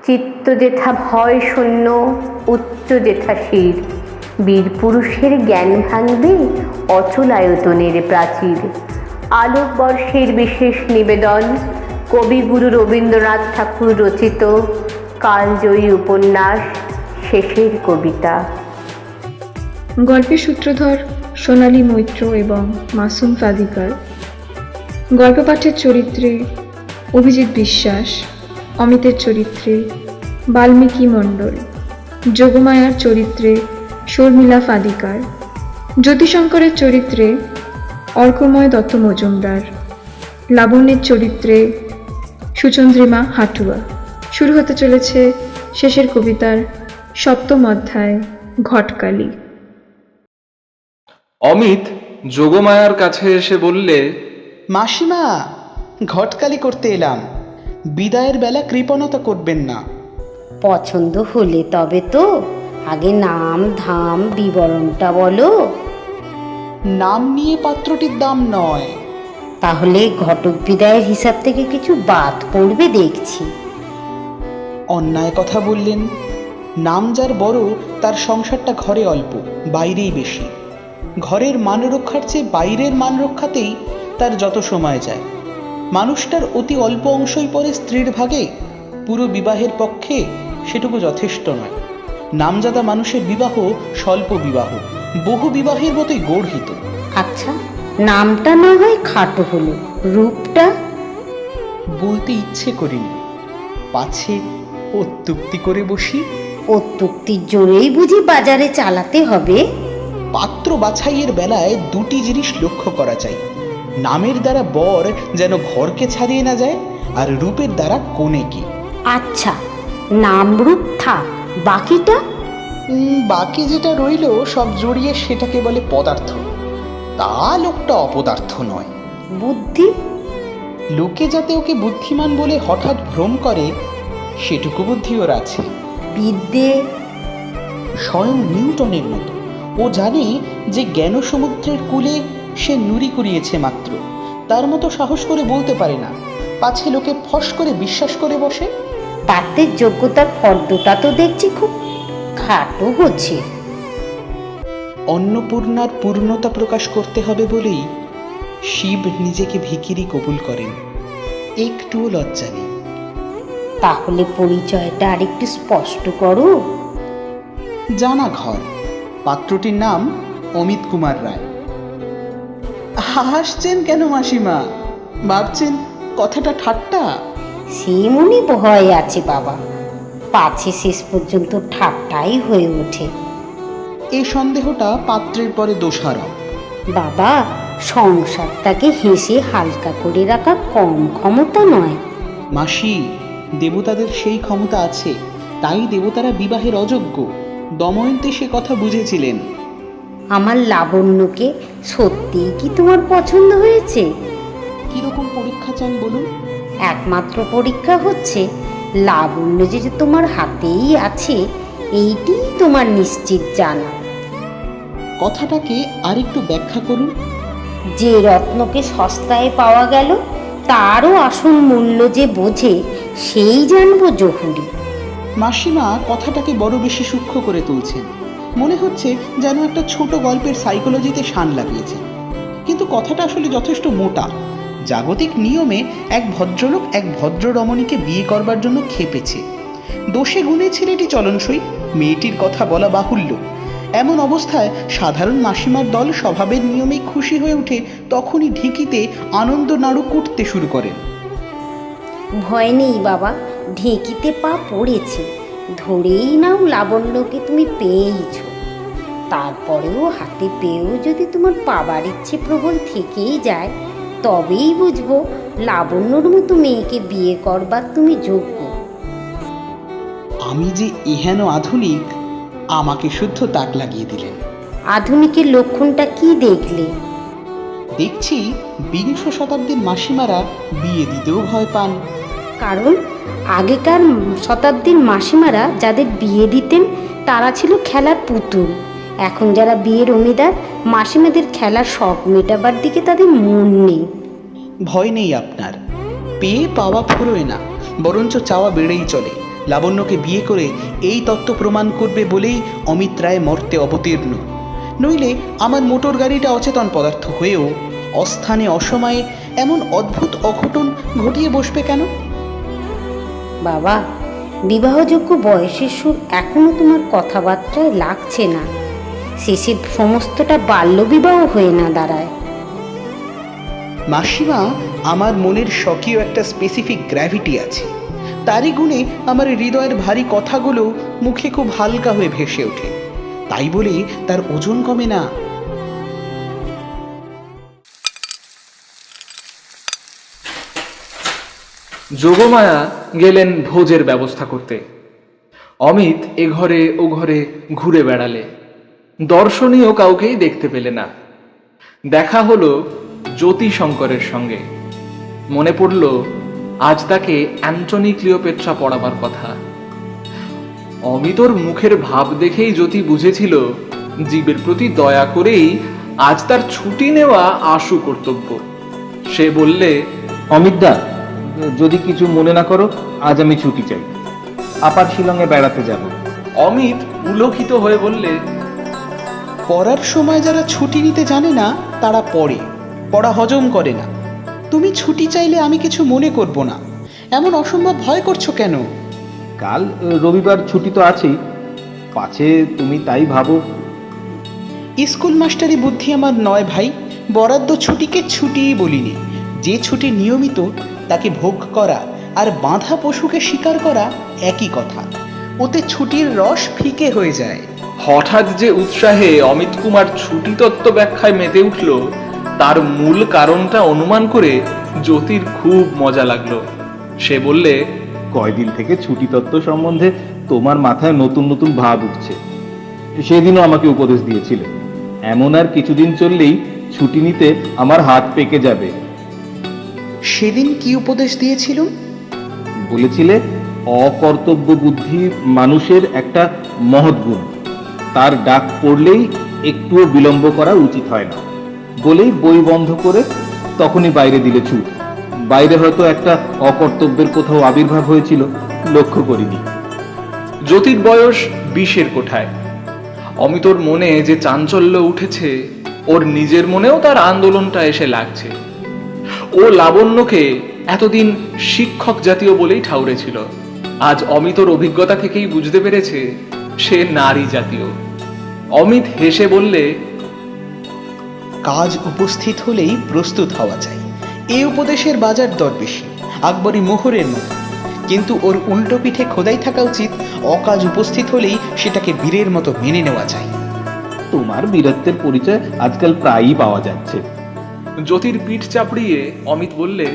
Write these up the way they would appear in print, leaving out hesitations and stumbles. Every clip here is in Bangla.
চিত্ত যেথা ভয় শূন্য, উচ্চ যেথা শির, বীর পুরুষের জ্ঞান ভাঙবে অচলায়তনের প্রাচীর। আলোকবর্ষের বিশেষ নিবেদন, কবিগুরু রবীন্দ্রনাথ ঠাকুর রচিত কালজয়ী উপন্যাস শেষের কবিতা। গল্পের সূত্রধর সোনালী মৈত্র এবং মাসুম ফাদিকার। গল্প পাঠের চরিত্রে অভিজিৎ বিশ্বাস, অমিতের চরিত্রে বাল্মীকি মণ্ডল, যোগমায়ার চরিত্রে শর্মিলা ফাদিকার, জ্যোতিশঙ্করের চরিত্রে অর্কময় দত্ত মজুমদার, লাবণ্যের চরিত্রে সুচন্দ্রিমা হাটুয়া। শুরু হতে চলেছে শেষের কবিতার 7ম অধ্যায়, ঘটকালি। অমিত যোগমায়ার কাছে এসে বললে, মাসিমা, ঘটকালি করতে এলাম, বিদায়ের বেলা কৃপণতা করবেন না। পছন্দ হলে তবে তো, আগে নাম ধাম বিবরণটা বলো। নাম নিয়ে পাত্রটির দাম নয়। তাহলে ঘটক বিদায়ের হিসাব থেকে কিছু বাদ পড়বে দেখছি। অন্যায় কথা বললেন। নাম যার বড়, তার সংসারটা ঘরে অল্প, বাইরেই বেশি। ঘরের মান রক্ষার চেয়ে বাইরের মান রক্ষাতেই তার যত সময় যায়। মানুষটার অতি অল্প অংশই পড়ে স্ত্রীর ভাগে। পুরো বিবাহের পক্ষে সেটুকু যথেষ্ট নয়। নামজাদা মানুষের বিবাহ স্বল্প বিবাহ, বহু বিবাহের মতোই গর্হিত। আচ্ছা, নামটা না হয় খাটো হলো, রূপটা? বলতে ইচ্ছে করিনি, পাছে অত্যুক্তি করে বসি। অত্যুক্তির জোরেই বুঝি বাজারে চালাতে হবে? পাত্র বাছাইয়ের বেলায় দুটি জিনিস লক্ষ্য করা চাই। নামের দ্বারা বর যেন ঘরকে ছাড়িয়ে না যায়, আর রূপের দ্বারা কনেকে। আচ্ছা, নাম রূপ থাক, বাকিটা? বাকি যেটা রইল সব জড়িয়ে সেটাকে বলে পদার্থ। তা লোকটা অপদার্থ নয়। বুদ্ধি? লোকে যাতে ওকে বুদ্ধিমান বলে হঠাৎ ভ্রম করে, সেটুকু বুদ্ধি ওর আছে। বিদ্যে? স্বয়ং নিউটনের মতো। ও জানে যে জ্ঞান সমুদ্রের কূলে সে নুড়ি কুড়িয়েছে মাত্র। তার মতো সাহস করে বলতে পারে না, পাছে লোকে ফস করে বিশ্বাস করে বসে। তাতে যোগ্যতার ফর্দটা তো দেখছি খুব খাটো হচ্ছে। অন্নপূর্ণার পূর্ণতা প্রকাশ করতে হবে বলেই শিব নিজেকে ভিখিরি কবুল করেন। একটুও লজ্জা নেই। তাহলে পরিচয়টা আরেকটু স্পষ্ট করো। জানা ঘর। পাত্রটির নাম অমিত কুমার রায়। হাসছেন কেন মাসিমা? ভাবছেন কথাটা ঠাট্টা? সে মনে ভয় আছে বাবা, পাছে শেষ পর্যন্ত ঠাট্টাই হয়ে ওঠে। এই সন্দেহটা পাত্রের পরে দোষারোপ। বাবা, সংসারটাকে হেসে হালকা করে রাখা কম ক্ষমতা নয়। মাসি, দেবতাদের সেই ক্ষমতা আছে, তাই দেবতারা বিবাহের অযোগ্য। দময়ন্তী সে কথা বুঝেছিলেন। আমার লাবণ্যকে সত্যিই কি তোমার পছন্দ হয়েছে? কিরকম পরীক্ষা চান বলুন? একমাত্র পরীক্ষা হচ্ছে লাবণ্য যে তোমার হাতেই আছে, এইটি তোমার নিশ্চিত জানা। কথাটাকে আরেকটু ব্যাখ্যা করুন। যে রত্নকে সস্তায় পাওয়া গেল, তারও আসল মূল্য যে বোঝে, সেই জানবো জহুরি। মাসিমা কথাটাকে বড় বেশি সূক্ষ্ম করে তুলছেন। মনে হচ্ছে যেন একটা ছোট গল্পের সাইকোলজিতে শান লাগিয়েছেন। কিন্তু কথাটা আসলে যথেষ্ট মোটা। জাগতিক নিয়মে এক ভদ্রলোক এক ভদ্র রমণীকে বিয়ে করবার জন্য খেপেছে। দোষে গুণে ছেলেটি চলনসই, মেয়েটির কথা বলা বাহুল্য। এমন অবস্থায় সাধারণ মাসিমার দল স্বভাবের নিয়মেই খুশি হয়ে ওঠে, তখনই ঢিকিতে আনন্দ নাড়ু কুটতে শুরু করেন। ভয় নেই বাবা, ঢেঁকিতে পা পড়েছে, ধরেই নাও লাবণ্যকে তুমি পেয়েইছ। তারপরেও হাতে পেয়েও যদি তোমার পাবার ইচ্ছে প্রবল থেকেই যায়, তবেই বুঝবো লাবণ্যর মতো মেয়েকে বিয়ে করবার তুমি যোগ্য। আমি যে এহেন আধুনিক, আমাকে শুদ্ধ তাক লাগিয়ে দিলেন। আধুনিকের লক্ষণটা কি দেখলে? দেখছি বিংশ শতাব্দীর মাসিমারা বিয়ে দিতেও ভয় পান। কারণ আগেকার শতাব্দীর মাসিমারা যাদের বিয়ে দিতেন, তারা ছিল খেলার পুতুল। এখন যারা বিয়ের অমিদার, মাসিমাদের খেলার শখ মেটাবার দিকে তাদের মন নেই। ভয় নেই আপনার। পেয়ে পাওয়া ফুরোয় না, বরঞ্চ চাওয়া বেড়েই চলে। লাবণ্যকে বিয়ে করে এই তত্ত্ব প্রমাণ করবে বলেই অমিত রায় মর্তে অবতীর্ণ। নইলে আমার মোটর গাড়িটা অচেতন পদার্থ হয়েও অস্থানে অসময়ে এমন অদ্ভুত অঘটন ঘটিয়ে বসবে কেন? বাবা, বিবাহযোগ্য বয়সের সুর এখনো তোমার কথাবার্তায় লাগছে না। শেষে সমস্তটা বাল্যবিবাহ হয়ে না দাঁড়ায়। মাসিমা, আমার মনের স্বকীয় একটা স্পেসিফিক গ্র্যাভিটি আছে। তারই গুণে আমার হৃদয়ের ভারী কথাগুলো মুখে খুব হালকা হয়ে ভেসে ওঠে, তাই বলে তার ওজন কমে না। যোগমায়া গেলেন ভোজের ব্যবস্থা করতে। অমিত এ ঘরে ও ঘরে ঘুরে বেড়ালে, দর্শনীয় কাউকেই দেখতে পেলে না। দেখা হলো জ্যোতিশঙ্করের সঙ্গে। মনে পড়ল আজ তাকে অ্যান্টনি ক্লিওপেট্রা পড়াবার কথা। অমিতর মুখের ভাব দেখেই জ্যোতি বুঝেছিল জীবের প্রতি দয়া করেই আজ তার ছুটি নেওয়া আশু কর্তব্য। সে বললে, অমিতদা, যদি কিছু মনে না করো, আজ আমি ছুটি চাই। আপার শিলংয়ে বেড়াতে যাব। অমিত পুলকিত হয়ে বললে, পড়ার সময় যারা ছুটি নিতে জানে না তারা পড়া হজম করে না। তুমি ছুটি চাইলে আমি কিছু মনে করব না, এমন অসম্ভব ভয় করছো কেন? কাল রবিবার ছুটি তো আছেই, পাছে তুমি তাই ভাবো। স্কুল মাস্টারি বুদ্ধি আমার নয় ভাই। বরাদ্দ ছুটিকে ছুটিই বলিনি। যে ছুটি নিয়মিত তাকে ভোগ করা আর বাঁধা পশুকে শিকার করা একই কথা। ওতে ছুটির রস ফিকে হয়ে যায়। হঠাৎ যে উৎসাহে অমিত কুমার ছুটি তত্ত্ব ব্যাখ্যায় মেতে উঠল, তার মূল কারণটা অনুমান করে জ্যোতির খুব মজা লাগলো। সে বললে, কয়দিন থেকে ছুটি তত্ত্ব সম্বন্ধে তোমার মাথায় নতুন নতুন ভাব উঠছে। সেদিনও আমাকে উপদেশ দিয়েছিলে, এমন আর কিছুদিন চললেই ছুটি নিতে আমার হাত পেকে যাবে। সেদিন কি উপদেশ দিয়েছিল? বলেছিলে অকর্তব্য বুদ্ধি মানুষের একটা মহৎ গুণ, তার ডাক পড়লেই একটুও বিলম্ব করা উচিত হয় না বলেই বই বন্ধ করে তখনই বাইরে দিলে ছুট। বাইরে হয়তো একটা অকর্তব্যের কোথাও আবির্ভাব হয়েছিল, লক্ষ্য করিনি। জ্যোতির বয়স 20-এর কোঠায়। অমিতর মনে যে চাঞ্চল্য উঠেছে, ওর নিজের মনেও তার আন্দোলনটা এসে লাগছে। ও লাবণ্যকে এতদিন শিক্ষক জাতীয় বলেই ঠাউরেছিল। আজ অমিতর অভিজ্ঞতা থেকেই বুঝতে পেরেছে সে নারী জাতীয়। অমিত হেসে বললে, কাজ উপস্থিত হলেই প্রস্তুত হওয়া চাই। এই উপদেশের বাজার দর বেশি, আকবরী মোহরের মতো। কিন্তু ওর উল্টো পিঠে খোদাই থাকা উচিত, অকাজ উপস্থিত হলেই সেটাকে বীরের মতো মেনে নেওয়া চাই। তোমার বীরত্বের পরিচয় আজকাল প্রায়ই পাওয়া যাচ্ছে। জ্যোতির পিঠ চাপড়িয়ে অমিত বললে,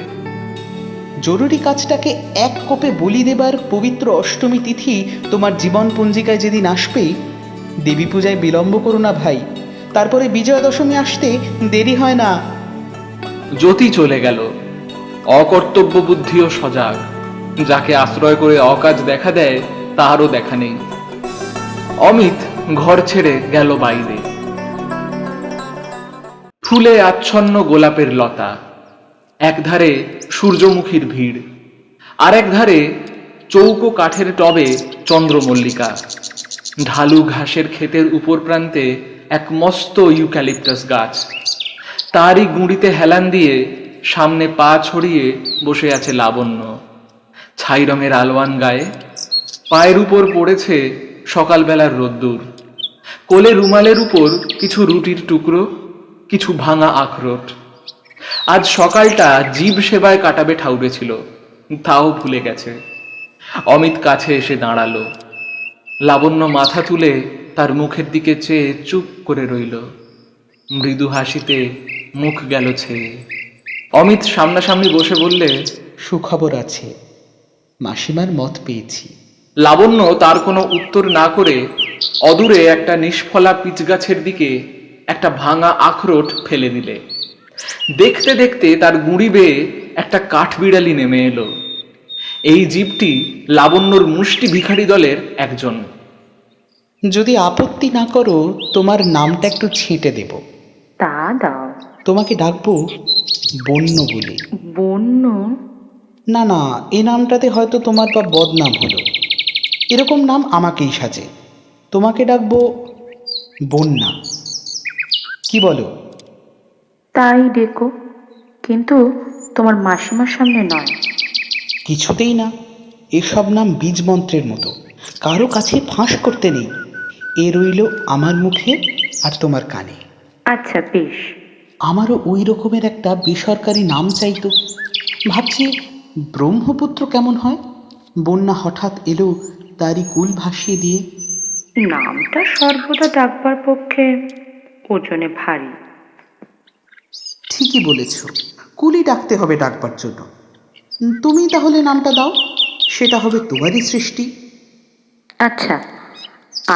জরুরি কাজটাকে এক কোপে বলি দেবার পবিত্র অষ্টমী তিথি তোমার জীবন পঞ্জিকায় যেদিন আসবেই, দেবী পূজায় বিলম্ব করো না ভাই। তারপরে বিজয়া দশমী আসতে দেরি হয় না। জ্যোতি চলে গেল। অকর্তব্য বুদ্ধিও সজাগ। যাকে আশ্রয় করে অকাজ দেখা দেয় তারও দেখা নেই। অমিত ঘর ছেড়ে গেল বাইরে। ফুলে আচ্ছন্ন গোলাপের লতা, একধারে সূর্যমুখীর ভিড়, আর এক ধারে চৌকো কাঠের টবে চন্দ্রমল্লিকা। ঢালু ঘাসের ক্ষেতের উপর প্রান্তে এক মস্ত ইউক্যালিপটাস গাছ, তারই গুঁড়িতে হেলান দিয়ে সামনে পা ছড়িয়ে বসে আছে লাবণ্য। ছাই রঙের আলোয়ান গায়ে, পায়ের উপর পড়েছে সকালবেলার রোদ্দুর। কোলে রুমালের উপর কিছু রুটির টুকরো, কিছু ভাঙা আখরোট। আজ সকালটা জীব সেবায় কাটাবে ঠাউরেছিল, তাও ভুলে গেছে। অমিত কাছে এসে দাঁড়ালো। লাবণ্য মাথা তুলে তার মুখের দিকে চেয়ে চুপ করে রইল। মৃদু হাসিতে মুখ গেল ছেয়ে। অমিত সামনাসামনি বসে বললে, সুখবর আছে, মাসিমার মত পেয়েছি। লাবণ্য তার কোনো উত্তর না করে অদূরে একটা নিষ্ফলা পিচগাছের দিকে একটা ভাঙা আখরোট ফেলে দিলে। দেখতে দেখতে তার গুঁড়ি বেয়ে একটা কাঠবিড়ালি নেমে এলো। এই জীবটি লাবণ্যর মুষ্টি ভিখারি দলের একজন। যদি আপত্তি না করো, তোমার নামটা একটু ছেঁটে দেব। তা দাও। তোমাকে ডাকবো বন্য বলে। বন্য? না না, এই নামটাতে হয়তো তোমার বা বদনাম হলো। এরকম নাম আমাকেই সাজে। তোমাকে ডাকবো বন্যা, কি বলো? তাই ডেকো, কিন্তু তোমার মাসিমার সামনে নয়। কিছুতেই না, এসব নাম বীজ মন্ত্রের মতো, কারো কাছে ফাঁস করতে নেই। এ রইল আমার মুখে আর তোমার কানে। আচ্ছা বেশ। আমারও ওই রকমের একটা বেসরকারি নাম চাইতো। ভাবছি ব্রহ্মপুত্র কেমন হয়। বন্যা হঠাৎ এলো তারই কুল ভাসিয়ে দিয়ে। নামটা সর্বদা ডাকবার পক্ষে ওজনে ভারী। ঠিকই বলেছ, কুলি ডাকতে হবে ডাকবার জন্য। তুমি তাহলে নামটা দাও, সেটা হবে তোমারই সৃষ্টি। আচ্ছা,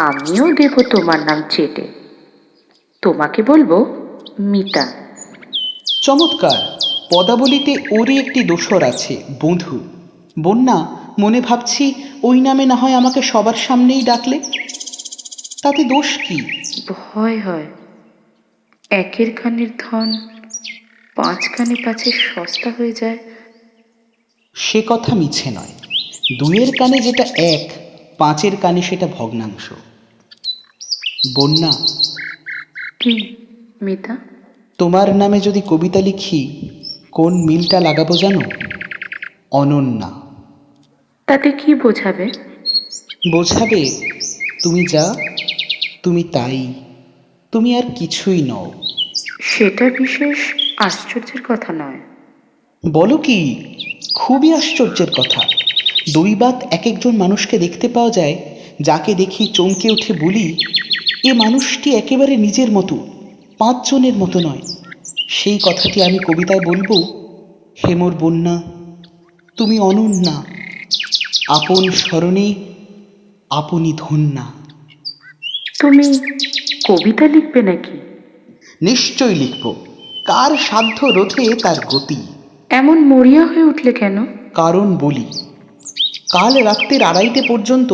আমিও দেব তোমার নাম চেটে। তোমাকে বলবো মিতা। চমৎকার। পদাবলিতে ওরই একটি দোসর আছে, বধূ। বন্যা, মনে ভাবছি ওই নামে না হয় আমাকে সবার সামনেই ডাকলে। তাতে দোষ কি? ভয় হয় একের কানের ধন 5 কানে পাছে সস্তা হয়ে যায়। সে কথা মিছে নয়। 2-এর কানে যেটা 1, 5-এর কানে সেটা ভগ্নাংশ। বন্যা, কি মিতা? তোমার নামে যদি কবিতা লিখি, কোন মিলটা লাগাবো জানো? অনন্যা। তাতে কি বোঝাবে? বোঝাবে তুমি যা, তুমি তাই, তুমি আর কিছুই নও। সেটা বিশেষ আশ্চর্যের কথা নয়। বলো কি? খুবই আশ্চর্যের কথা। দৈবাত এক একজন মানুষকে দেখতে পাওয়া যায়, যাকে দেখি চমকে উঠে বলি, এ মানুষটি একেবারে নিজের মতো, 5 জনের মতো নয়। সেই কথাটি আমি কবিতায় বলবো, হেমর বন্যা, তুমি অনন্যা, আপন স্মরণে আপনি ধন্যা। তুমি কবিতা লিখবে নাকি? নিশ্চয় লিখব, কার সাধ্য রোধে তার গতি। এমন মরিয়া হয়ে উঠলে কেন? কারণ বলি, কাল রাত্রির 2:30 পর্যন্ত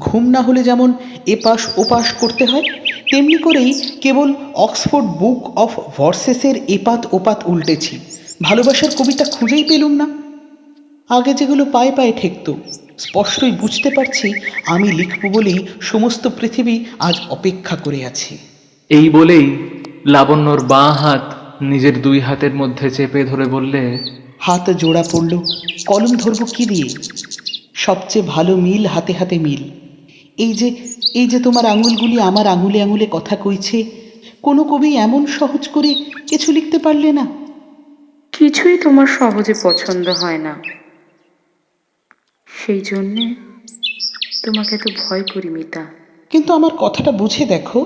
ঘুম না হলে যেমন এপাশ ওপাশ করতে হয়, তেমনি করেই কেবল অক্সফোর্ড বুক অফ ভার্সেসের এপাত ওপাত উল্টেছি। ভালোবাসার কবিতা খুঁজেই পেলুম না। আগে যেগুলো পায়ে পায়ে ঠেকত, স্পষ্টই বুঝতে পারছি আমি লিখব বলেই সমস্ত পৃথিবী আজ অপেক্ষা করে আছে। এই বলেই লাবণ্যর বাঁ হাত নিজের 2 হাতের মধ্যে চেপে ধরে বললে, হাত জোড়া পড়ল, কলম ধরব কি দিয়ে? সবচেয়ে ভালো মিল হাতে হাতে মিল। এই যে তোমার আঙুলগুলি আমার আঙুলে আঙুলে কথা কইছে, কোনো কবি এমন সহজ করে কিছু লিখতে পারলে না? কিছুই তোমার সহজে পছন্দ হয় না, সেই জন্যে তোমাকে তো ভয় করি মিতা। কিন্তু আমার কথাটা বুঝে দেখো,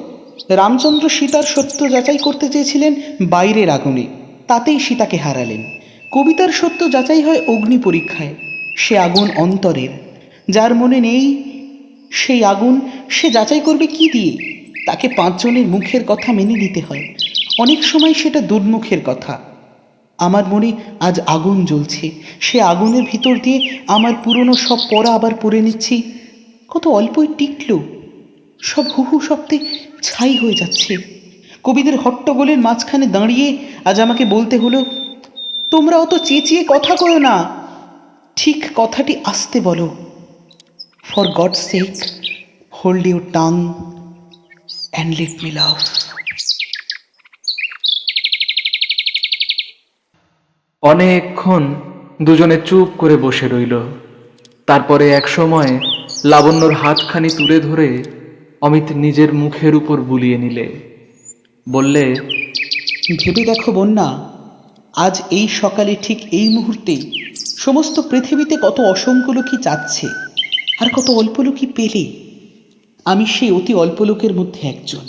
রামচন্দ্র সীতার সত্য যাচাই করতে চেয়েছিলেন বাইরের আগুনে, তাতেই সীতাকে হারালেন। কবিতার সত্য যাচাই হয় অগ্নি পরীক্ষায়, সে আগুন অন্তরের। যার মনে নেই সেই আগুন, সে যাচাই করবে কি দিয়ে? তাকে 5 জনের মুখের কথা মেনে নিতে হয়, অনেক সময় সেটা দুর্মুখের কথা। আমার মনে আজ আগুন জ্বলছে, সে আগুনের ভিতর দিয়ে আমার পুরনো সব পড়া আবার পড়ে নিচ্ছি। কত অল্পই টিকল, সব হুহু শব্দে ছাই হয়ে যাচ্ছে। কবিদের হট্টগোলের মাঝখানে দাঁড়িয়ে আজ আমাকে বলতে হলো, তোমরা অত চেঁচিয়ে কথা কয়ো না, ঠিক কথাটি আস্তে বলো। For gods sec, hold your tongue and let me লাভ। অনেকক্ষণ দুজনে চুপ করে বসে রইল। তারপরে এক সময় লাবণ্যর হাতখানি তুলে ধরে অমিত নিজের মুখের উপর বুলিয়ে নিলে, বললে, ভেবে দেখো বন্যা, আজ এই সকালে ঠিক এই মুহূর্তে সমস্ত পৃথিবীতে কত অসংখ্য লোকই চাচ্ছে, আর কত অল্প লোকই পেলে। আমি সেই অতি অল্প লোকের মধ্যে একজন।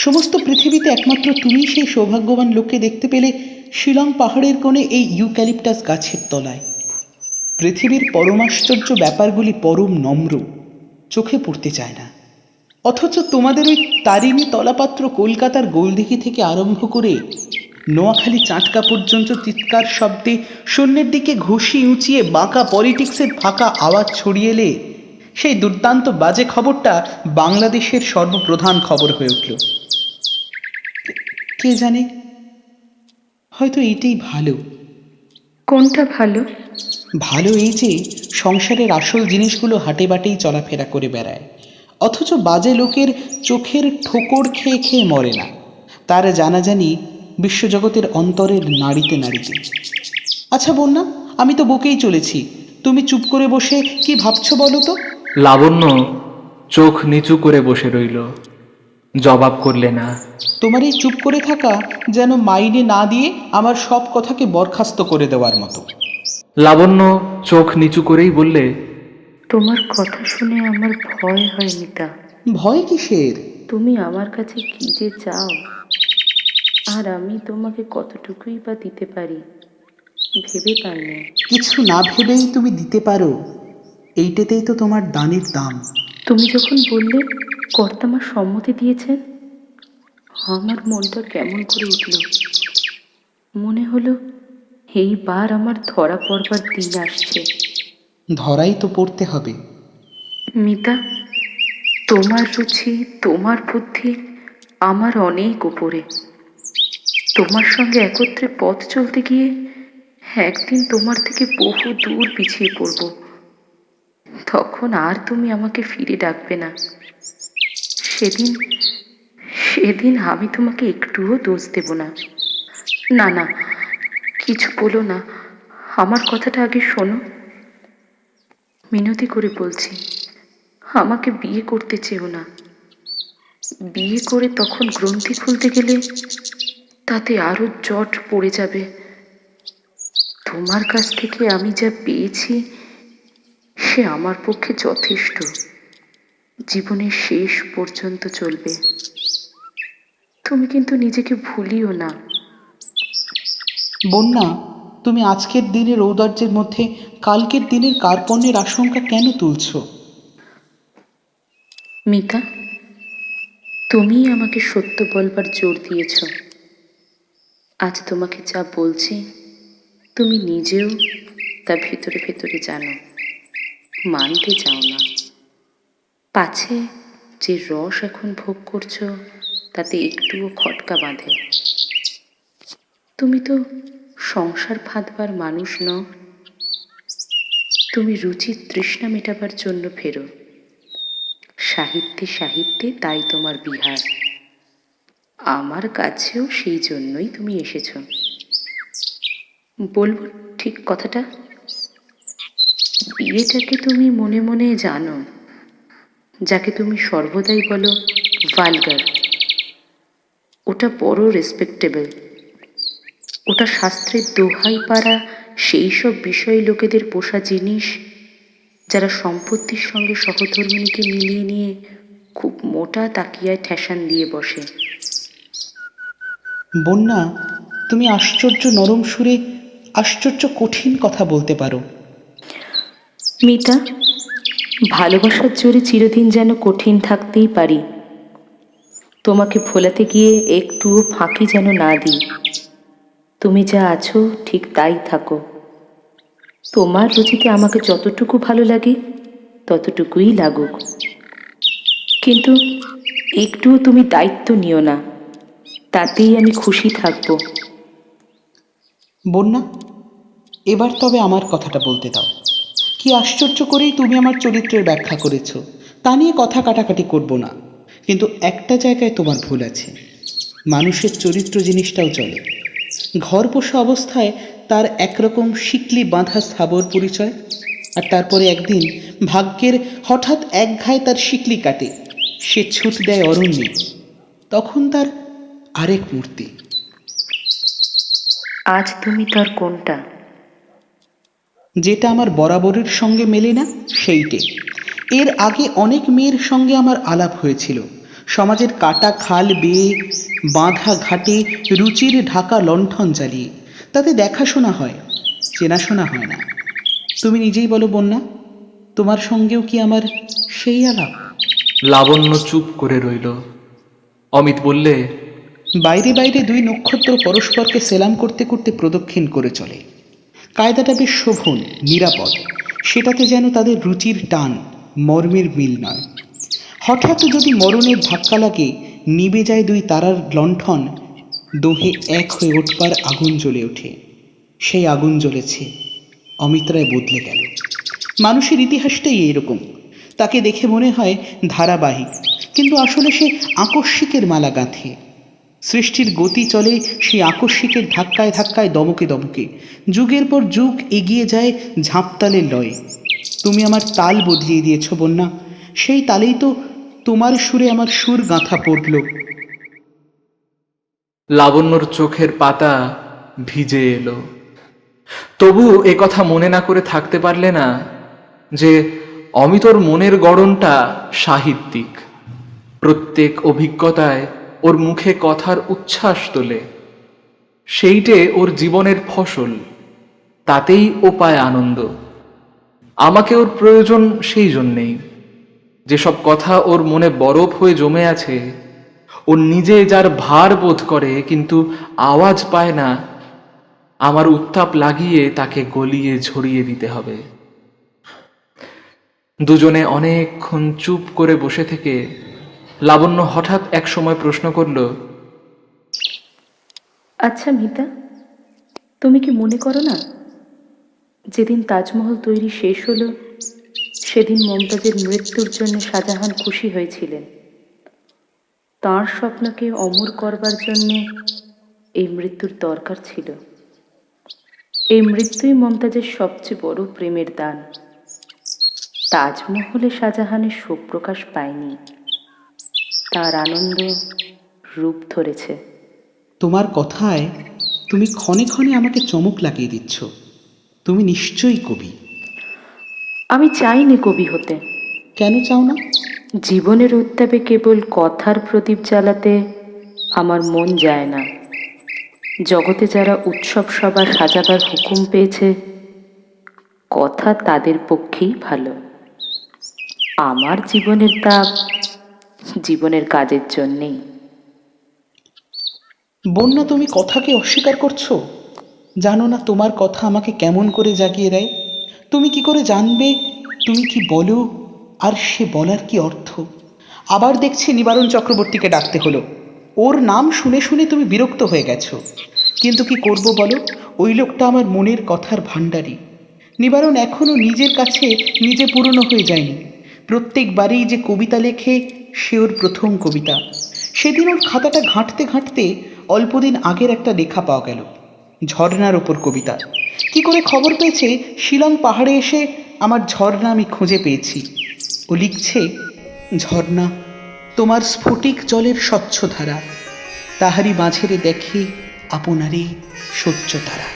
সমস্ত পৃথিবীতে একমাত্র তুমিই সেই সৌভাগ্যবান লোককে দেখতে পেলে শিলং পাহাড়ের কোণে এই ইউক্যালিপটাস গাছের তলায়। পৃথিবীর পরমাশ্চর্য ব্যাপারগুলি পরম নম্র, চোখে পড়তে চায় না। অথচ তোমাদের ওই তারিণী তলাপাত্র কলকাতার গোলদিঘি থেকে আরম্ভ করে নোয়াখালী চাটকা পর্যন্ত চিৎকার শব্দে শূন্যের দিকে ঘুষি উঁচিয়ে বাঁকা পলিটিক্সের ফাঁকা আওয়াজ ছড়িয়ে এলে সেই দুর্দান্ত বাজে খবরটা বাংলাদেশের সর্বপ্রধান খবর হয়ে উঠল। কে জানে, হয়তো এইটাই ভালো। কোনটা ভালো? ভালো এই যে সংসারের আসল জিনিসগুলো হাটে বাটেই চলাফেরা করে বেড়ায়, অথচ বাজে লোকের চোখের ঠোকর খেয়ে খেয়ে মরে না। তার জানাজানি বিশ্বজগতের অন্তরের নাড়িতে নাড়িতে। আচ্ছা বন্যা, আমি তো বকেই চলেছি, তুমি চুপ করে বসে কি ভাবছো বলো তো? লাবণ্য চোখ নিচু করে বসে রইল, জবাব করলে না। তোমার এই চুপ করে থাকা যেন মাইনে না দিয়ে আমার সব কথাকে বরখাস্ত করে দেওয়ার মতো। লাবণ্য চোখ নিচু করেই বললে, তোমার কথা শুনে আমার ভয় হয় মিতা। ভয় কিসের? তুমি আমার কাছে কি যে চাও, আর আমি তোমাকে কতটুকুই বা দিতে পারি ভেবে পাই না। কিছু না ভেবেই তুমি দিতে পারো, এইটাতেই তো তোমার দানের দাম। তুমি যখন বললে কর্তা আমার সম্মতি দিয়েছেন, আমার মনটা কেমন করে উঠল। মনে হলো এইবার আমার ধরা পড়বার দিন আসছে। ধরাই তো পড়তে হবে। মিতা, তোমার রুচি, তোমার বুদ্ধি আমার অনেক উপরে। তোমার সঙ্গে একত্রে পথ চলতে গিয়ে একদিন তোমার থেকে বহু দূর পিছিয়ে পড়ব। তখন আর তুমি আমাকে ফিরে ডাকবে না। সেদিন সেদিন আমি তোমাকে একটুও দোষ দেব না। না না, কিছু বলো না, আমার কথাটা আগে শোনো। মিনতি করে বলছি, আমাকে বিয়ে করতে চেও না। বিয়ে করে তখন গ্রন্থি খুলতে গেলে তাতে আরো জট পড়ে যাবে। তোমার কাছ থেকে আমি যা পেয়েছি সে আমার পক্ষে যথেষ্ট, জীবনের শেষ পর্যন্ত চলবে। তুমি কিন্তু নিজেকে ভুলিও না। বন্যা, তুমি আজকের দিনের ঔদার্যের মধ্যে কালকের দিনের কার্পণ্যের আশঙ্কা কেন তুলছো? মিতা, তুমিই আমাকে সত্য বলবার জোর দিয়েছ। আজ তোমাকে যা বলছি তুমি নিজেও তা ভেতরে ভেতরে জানো, মানতে চাও না। পাছে যে রস এখন ভোগ করছো তাতে একটুও খটকা বাঁধে। তুমি তো সংসার ফাঁদবার মানুষ নও। তুমি রুচির তৃষ্ণা মেটাবার জন্য ফেরো। সাহিত্যে সাহিত্যে তাই তোমার বিহার। আমার কাছেও সেই জন্যই তুমি এসেছ। বলবো ঠিক কথাটা? বিয়েটাকে তুমি মনে মনে জানো, যাকে তুমি সর্বদাই বলো ভালগার, ওটা বড় রেসপেক্টেবল। ওটা শাস্ত্রের দোহাই পাড়া সেই সব বিষয় লোকেদের পোষা জিনিস যারা সম্পত্তির সঙ্গে সহধর্মিণীকে মিলিয়ে নিয়ে খুব মোটা তাকিয়ায় ঠেসান দিয়ে বসে। বন্যা, তুমি আশ্চর্য নরম সুরে আশ্চর্য কঠিন কথা বলতে পারো। মিতা, ভালোবাসার জোরে চিরদিন যেন কঠিন থাকতেই পারি। তোমাকে ভোলাতে গিয়ে একটুও ফাঁকি যেন না দিই। তুমি যা আছো ঠিক তাই থাকো। তোমার রুচিতে আমাকে যতটুকু ভালো লাগে ততটুকুই লাগুক, কিন্তু একটুও তুমি দায়িত্ব নিও না, তাতেই আমি খুশি থাকব। বন্যা, এবার তবে আমার কথাটা বলতে দাও। কি আশ্চর্য করেই তুমি আমার চরিত্রের ব্যাখ্যা করেছো, তা নিয়ে কথা কাটাকাটি করব না। কিন্তু একটা জায়গায় তোমার ভুল আছে। মানুষের চরিত্র জিনিসটাও চলে। ঘর পোষা অবস্থায় তার একরকম শিকলি বাঁধা স্থাবর পরিচয়, আর তারপরে একদিন ভাগ্যের হঠাৎ এক ঘায়ে তার শিকলি কাটে, সে ছুট দেয় অরণ্যে, তখন তার আরেক মূর্তি। আজ তুমি তার কোনটা? যেটা আমার বরাবরের সঙ্গে মেলে না সেইটে। এর আগে অনেক মেয়ের সঙ্গে আমার আলাপ হয়েছিল, সমাজের কাটা খাল বেয়ে বাঁধা ঘাটে রুচির ঢাকা লণ্ঠন জ্বালিয়ে। তাতে দেখাশোনা হয়, চেনাশোনা হয় না। তুমি নিজেই বলো বন্যা, তোমার সঙ্গেও কি আমার সেই আলাপ? লাবণ্য চুপ করে রইল। অমিত বললে, বাইরে বাইরে দুই নক্ষত্র পরস্পরকে সেলাম করতে করতে প্রদক্ষিণ করে চলে। কায়দাটা বেশ শোভন, নিরাপদ। সেটাতে যেন তাদের রুচির টান, মর্মের মিল নয়। হঠাৎ যদি মরণের ধাক্কা লাগে, নিবে যায় দুই তারার লণ্ঠন, দোহে এক হয়ে উঠবার আগুন জ্বলে ওঠে। সেই আগুন জ্বলেছে অমিত রায় বদলে গেল। মানুষের ইতিহাসটাই এইরকম, তাকে দেখে মনে হয় ধারাবাহিক, কিন্তু আসলে সে আকস্মিকের মালা গাঁথে। সৃষ্টির গতি চলে সেই আকস্মিকের ধাক্কায় ধাক্কায়, দমকে দমকে, যুগের পর যুগ এগিয়ে যায় ঝাঁপতালের লয়ে। তুমি আমার তাল বদলিয়ে দিয়েছ বন্যা, সেই তালেই তো তোমার সুরে আমার সুর গাঁথা পড়ল। লাবণ্যর চোখের পাতা ভিজে এলো। তবু এ কথা মনে না করে থাকতে পারলে না যে অমিতর মনের গড়নটা সাহিত্যিক। প্রত্যেক অভিজ্ঞতায় ওর মুখে কথার উচ্ছ্বাস তোলে, সেইটে ওর জীবনের ফসল, তাতেই ও পায় আনন্দ। আমাকে ওর প্রয়োজন সেই জন্যেই। যেসব কথা ওর মনে বরফ হয়ে জমে আছে, ও নিজে যার ভার বোধ করে কিন্তু আওয়াজ পায় না, আমার উত্তাপ লাগিয়ে তাকে গলিয়ে ঝরিয়ে দিতে হবে। দুজনে অনেকক্ষণ চুপ করে বসে থেকে লাবণ্য হঠাৎ এক সময় প্রশ্ন করল, আচ্ছা মিতা, তুমি কি মনে করো না, যেদিন তাজমহল তৈরি শেষ হলো সেদিন মমতাজের মৃত্যুর জন্য শাহজাহান খুশি হয়েছিলেন। তাঁর স্বপ্নকে অমর করবার জন্যে এই মৃত্যুর দরকার ছিল। এই মৃত্যুই মমতাজের সবচেয়ে বড় প্রেমের দান। তাজমহলে শাহজাহানের শোক প্রকাশ পায়নি, তার আনন্দ রূপ ধরেছে। তোমার কথায় তুমি ক্ষণে ক্ষণে আমাকে চমক লাগিয়ে দিচ্ছ। তুমি নিশ্চয়ই কবি। আমি চাইনি কবি হতে। কেন চাও না? জীবনের উত্তাপে কেবল কথার প্রদীপ জ্বালাতে আমার মন যায় না। জগতে যারা উৎসব সভা সাজাবার হুকুম পেয়েছে, কথা তাদের পক্ষেই ভালো। আমার জীবনের তাপ জীবনের কাজের জন্যেই। বন্যা, তুমি কথাকে অস্বীকার করছো? জানো না তোমার কথা আমাকে কেমন করে জাগিয়ে দেয়? তুমি কি করে জানবে তুমি কি বলো আর সে বলার কি অর্থ? আবার দেখছি নিবারণ চক্রবর্তীকে ডাকতে হলো। ওর নাম শুনে শুনে তুমি বিরক্ত হয়ে গেছো, কিন্তু কি করব বলো, ওই লোকটা আমার মনের কথার ভাণ্ডারী। নিবারণ এখনও নিজের কাছে নিজে পুরনো হয়ে যায়নি। প্রত্যেকবারই যে কবিতা লেখে, সে ওর প্রথম কবিতা। সেদিন ওর খাতাটা ঘাঁটতে ঘাঁটতে অল্পদিন আগের একটা লেখা পাওয়া গেল, ঝর্ণার ওপর কবিতা। কি করে খবর পেয়েছে শিলং পাহাড়ে এসে আমার ঝর্ণা আমি খুঁজে পেয়েছি। ও লিখছে, ঝর্ণা তোমার স্ফটিক জলের স্বচ্ছ ধারা, তাহারি মাঝেরে দেখে আপনারই সহ্য তারা।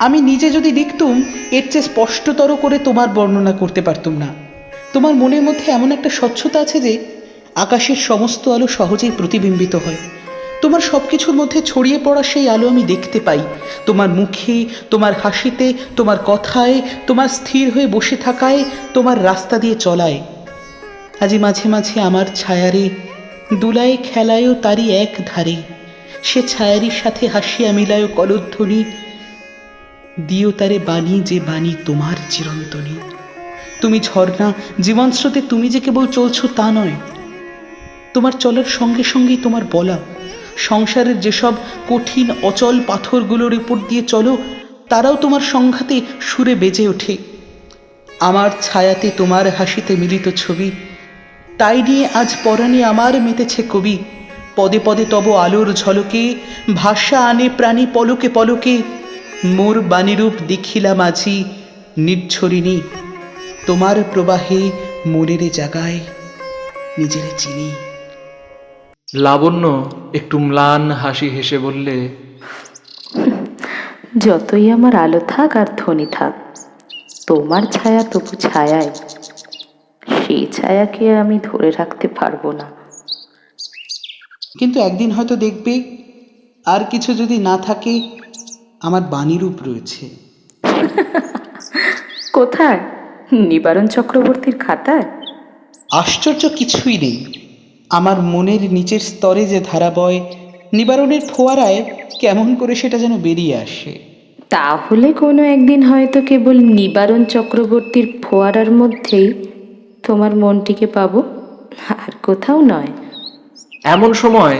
আমি নিজে যদি লিখতুম এর চেয়ে স্পষ্টতর করে তোমার বর্ণনা করতে পারতুম না। তোমার মনের মধ্যে এমন একটা স্বচ্ছতা আছে যে আকাশের সমস্ত আলো সহজেই প্রতিবিম্বিত হয়। তোমার সব কিছুর মধ্যে ছড়িয়ে পড়া সেই আলো আমি দেখতে পাই, তোমার মুখে, তোমার হাসিতে, তোমার কথায়, তোমার স্থির হয়ে বসে থাকায়, তোমার রাস্তা দিয়ে চলায়। আজি মাঝে মাঝে আমার ছায়ারে দুলায় খেলায়ও তারই এক ধারে, সে ছায়ারির সাথে হাসিয়া মিলায় কলধ্বনি, দিও তারে বাণী যে বাণী তোমার চিরন্তনী। তুমি ঝর্ণা, জীবন স্রোতে তুমি যে কেবল চলছো তা নয়, তোমার চলার সঙ্গে সঙ্গেই তোমার বলা। সংসারের যেসব কঠিন অচল পাথরগুলোর উপর দিয়ে চলো, তারাও তোমার সংঘাতে সুরে বেজে ওঠে। আমার ছায়াতে তোমার হাসিতে মিলিত ছবি, তাই নিয়ে আজ পরাণে আমার মেতেছে কবি। পদে পদে তব আলোর ঝলকে ভাষা আনে প্রাণী পলকে পলকে, মোর বাণীরূপ দেখিলাম আজি নির্ঝরিণী, তোমার প্রবাহে মনের জাগায় নিজেরে চিনি। লাবণ্য একটু ম্লান হাসি হেসে বললে, যতই আমার আলো থাক আর ধ্বনি থাক, তোমার ছায়া তবু ছায়াই। সেই ছায়াকে আমি ধরে রাখতে পারবো না। কিন্তু একদিন হয়তো দেখবে, আর কিছু যদি না থাকে, আমার বাণীরূপ রয়েছে। কোথায়? নিবারণ চক্রবর্তীর খাতায়? আশ্চর্য কিছুই নেই। আমার মনের নিচের স্তরে যে ধারা বয়, নিবারণের ফোয়ারায় কেমন করে সেটা যেন বেরিয়ে আসে। তাহলে কোনো একদিন হয়তো কেবল নিবারণ চক্রবর্তীর ফোয়ারার মধ্যেই তোমার মনটিকে পাবো, আর কোথাও নয়। এমন সময়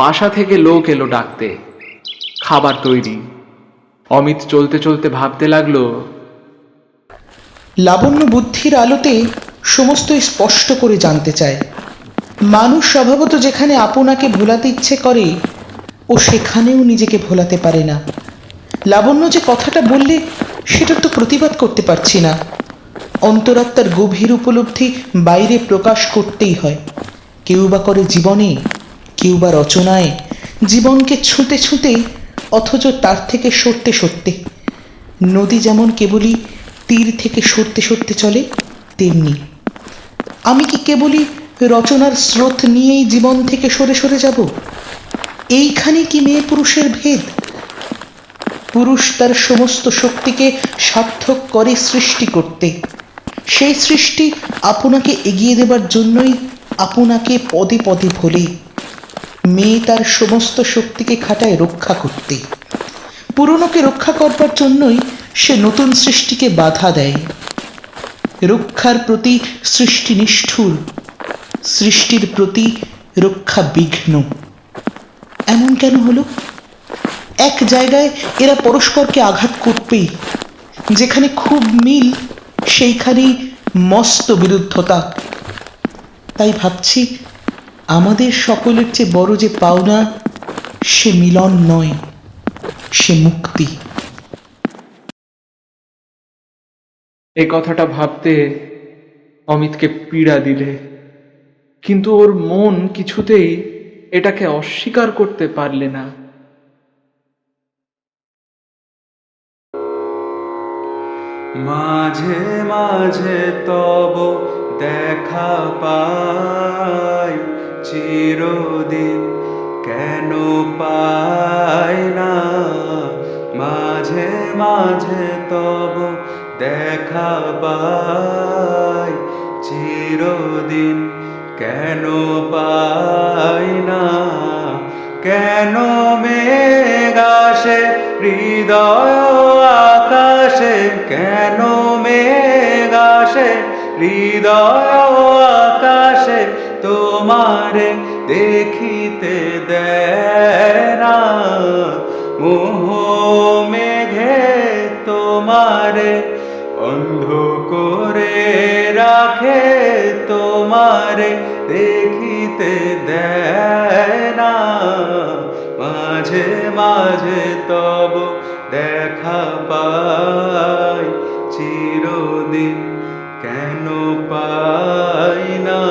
বাসা থেকে লোক এলো ডাকতে, খাবার তৈরি। অমিত চলতে চলতে ভাবতে লাগলো, লাবণ্য বুদ্ধির আলোতে সমস্তই স্পষ্ট করে জানতে চায়। মানুষ স্বভাবত যেখানে আপনাকে ভোলাতে ইচ্ছে করে ও সেখানেও নিজেকে ভোলাতে পারে না। লাবণ্য যে কথাটা বললে সেটার তো প্রতিবাদ করতে পারছি না। অন্তরাত্মার গভীর উপলব্ধি বাইরে প্রকাশ করতেই হয়। কেউ বা করে জীবনে, কেউ বা রচনায়, জীবনকে ছুঁতে ছুঁতে, অথচ তার থেকে সরতে সরতে। নদী যেমন কেবলই তীর থেকে সরতে সরতে চলে, তেমনি আমি কি কেবলই রচনার স্রোত নিয়েই জীবন থেকে সরে সরে যাব? এইখানে কি মেয়ে পুরুষের ভেদ? পুরুষ তার সমস্ত শক্তিকে সার্থক করে সৃষ্টি করতে। সেই সৃষ্টি আপনাকে এগিয়ে দেবার জন্যই আপনাকে পদে পদে ভোলে। মেয়ে তার সমস্ত শক্তিকে খাটায় রক্ষা করতে। পুরনোকে রক্ষা করবার জন্যই সে নতুন সৃষ্টিকে বাধা দেয়। রক্ষার প্রতি সৃষ্টি নিষ্ঠুর, সৃষ্টির প্রতি রক্ষা বিঘ্ন। এমন কেন হলো? এক জায়গায় এরা পরস্পরকে আঘাত করবেই। যেখানে খুব মিল সেইখানেই মস্ত বিরুদ্ধতা। তাই ভাবছি আমাদের সকলের চেয়ে বড় যে পাওনা, সে মিলন নয়, সে মুক্তি। এই কথাটা ভাবতে অমিতকে পীড়া দিলে, কিন্তু ওর মন কিছুতেই এটাকে অস্বীকার করতে পারলে না। মাঝে মাঝে তব দেখা পাই, চিরদিন কেন পাই না। মাঝে মাঝে তব দেখা পাই, চিরদিন কেন পাই না। কেন মেঘ আসে হৃদয় আকাশে, কেন মেঘ আসে হৃদয় আকাশে, তোমারে দেখিতে দেয় না। মোহ মেঘে তোমারে অন্ধ করে রাখে, তোমারে দেখিতে দেয় না। মাঝে মাঝে তব দেখা পাই, চিরদিন কেন পাই না।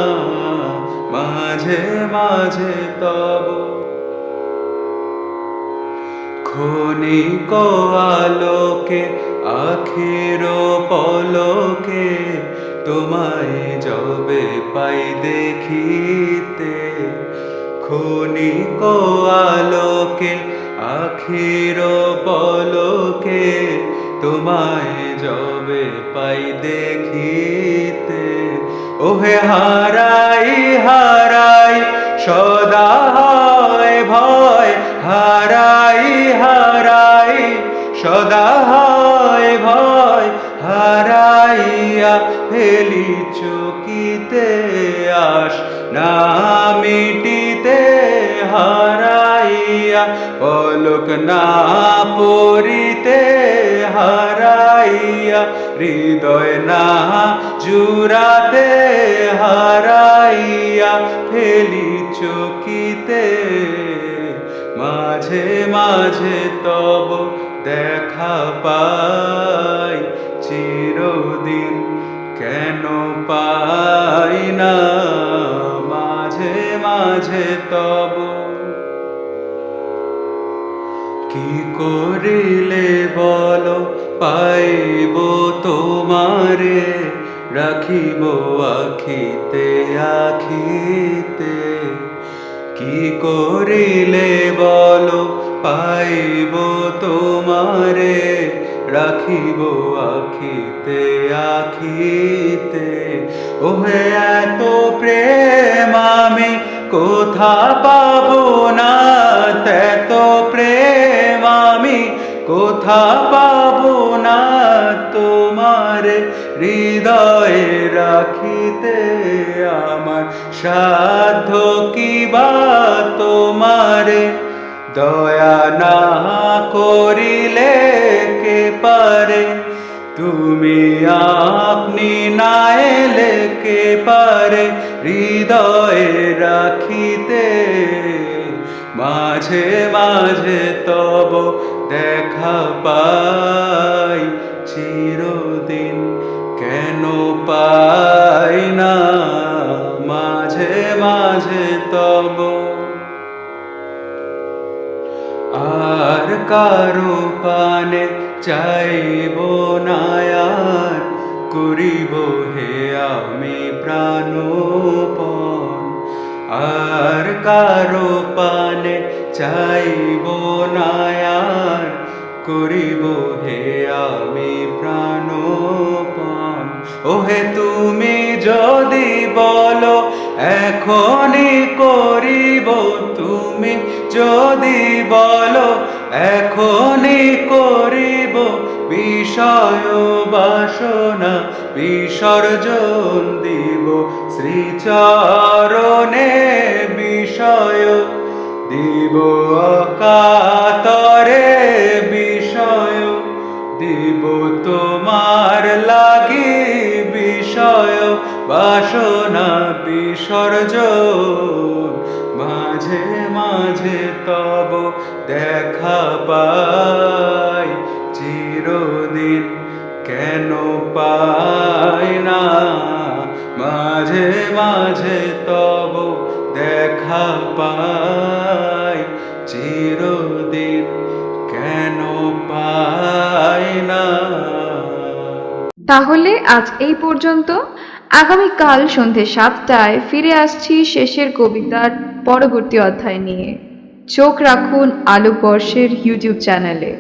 মাঝে মাঝে তব ক্ষণিক আলোকে আখির পলকে, তোমায় যবে পাই দেখিতে। ক্ষণিক আলোকে আখির পলকে, তোমায় যবে পাই দেখিতে। ওহে হারাই হারাই সদা হয় ভয়, হারাই হারাই সদা হয় ভয়। হারাইয়া ফেলি চকিতে আস না মিটিতে, হারাইয়া পলক না পড়িতে। হারাইয়া হৃদয় না জুড়াতে, হারাইয়া ফেলি চকিতে। মাঝে মাঝে তব দেখা পাই, চিরদিন কেন পাই না। মাঝে মাঝে তব কি করিলে বলো পাইব তোমারে, রাখিব আখিতে আখিতে। কি করিলে বলো পাইব তোমারে, রাখিব আখিতে আখিতে। ওহে এত প্রেম আমি কোথা পাবো না, এত প্রেম আমি কোথা পাবো না। তোমারে হৃদয়ে রাখিতে আমার সাধ্য কি বা, তোমারে দয়া না করিলে কে পারে তুমি আপনি না এলে কে পারে হৃদয়ে রাখিতে, মাঝে মাঝে তব দেখা পাই চিরদিন কেন পাই না, মাঝে মাঝে তব। আর কারো পানে চাইব না আর, করিব হে আমি প্রাণপণ। আর কারো পানে চাইব না আর, করিব হে আমি প্রাণপণ। ওহে তুমি যদি বলো এখনই করিব, তুমি যদি বলো এখনই করিব, বিষয় বাসনা বিসর্জন দিব শ্রীচরণে, বিষয় দিব অকাতরে, বিষয় দিব তোমার লাগি, বিষয় বাসনা বিসর্জন। মাঝে মাঝে তব দেখা পাই চিরদিন কেন পাই না, মাঝে মাঝে তব দেখা পাই চিরদিন কেন পাই না। তাহলে আজ এই পর্যন্ত। আগামীকাল সন্ধে 7টায় ফিরে আসছি শেষের কবিতার পরবর্তী অধ্যায় নিয়ে। চোখ রাখুন আলোকবর্ষের ইউটিউব চ্যানেলে।